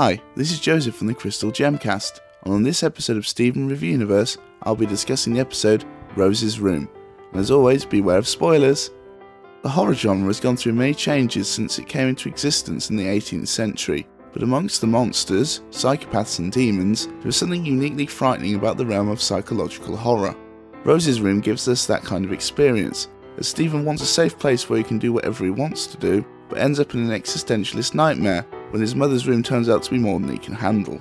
Hi, this is Joseph from the Crystal Gemcast, and on this episode of Steven Reviewniverse, I'll be discussing the episode Rose's Room, and as always, beware of spoilers. The horror genre has gone through many changes since it came into existence in the 18th century, but amongst the monsters, psychopaths and demons, there is something uniquely frightening about the realm of psychological horror. Rose's Room gives us that kind of experience, as Steven wants a safe place where he can do whatever he wants to do, but ends up in an existentialist nightmare when his mother's room turns out to be more than he can handle.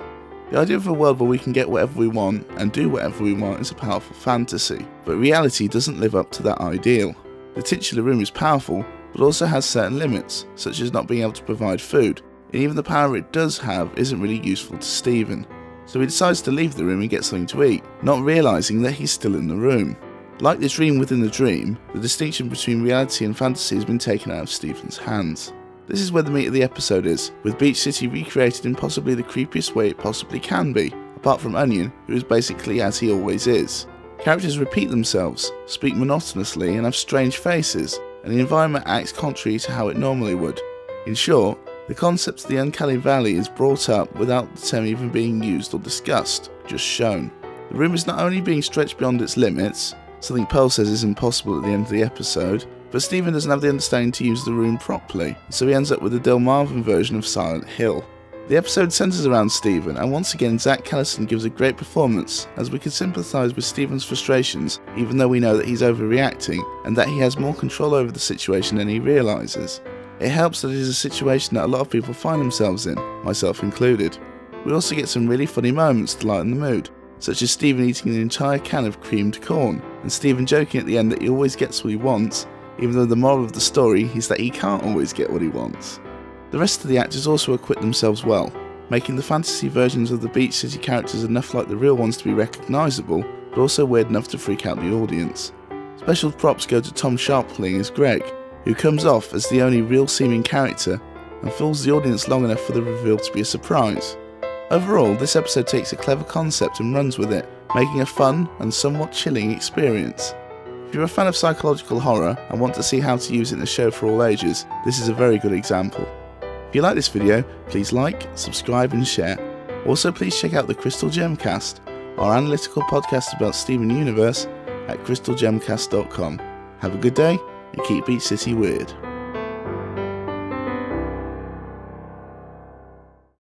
The idea of a world where we can get whatever we want and do whatever we want is a powerful fantasy, but reality doesn't live up to that ideal. The titular room is powerful, but also has certain limits, such as not being able to provide food, and even the power it does have isn't really useful to Steven. So he decides to leave the room and get something to eat, not realising that he's still in the room. Like the dream within the dream, the distinction between reality and fantasy has been taken out of Steven's hands. This is where the meat of the episode is, with Beach City recreated in possibly the creepiest way it possibly can be, apart from Onion, who is basically as he always is. Characters repeat themselves, speak monotonously and have strange faces, and the environment acts contrary to how it normally would. In short, the concept of the uncanny valley is brought up without the term even being used or discussed, just shown. The room is not only being stretched beyond its limits, something Pearl says is impossible at the end of the episode, but Steven doesn't have the understanding to use the room properly, so he ends up with a Delmarvin version of Silent Hill. The episode centres around Steven, and once again Zach Callison gives a great performance, as we can sympathise with Steven's frustrations even though we know that he's overreacting and that he has more control over the situation than he realises. It helps that it is a situation that a lot of people find themselves in, myself included. We also get some really funny moments to lighten the mood, such as Steven eating an entire can of creamed corn, and Steven joking at the end that he always gets what he wants, even though the moral of the story is that he can't always get what he wants. The rest of the actors also acquit themselves well, making the fantasy versions of the Beach City characters enough like the real ones to be recognisable, but also weird enough to freak out the audience. Special props go to Tom Sharp playing as Greg, who comes off as the only real seeming character, and fools the audience long enough for the reveal to be a surprise. Overall, this episode takes a clever concept and runs with it, making a fun and somewhat chilling experience. If you're a fan of psychological horror and want to see how to use it in a show for all ages, this is a very good example. If you like this video, please like, subscribe and share. Also please check out the Crystal Gemcast, our analytical podcast about Steven Universe at crystalgemcast.com. Have a good day and keep Beach City weird.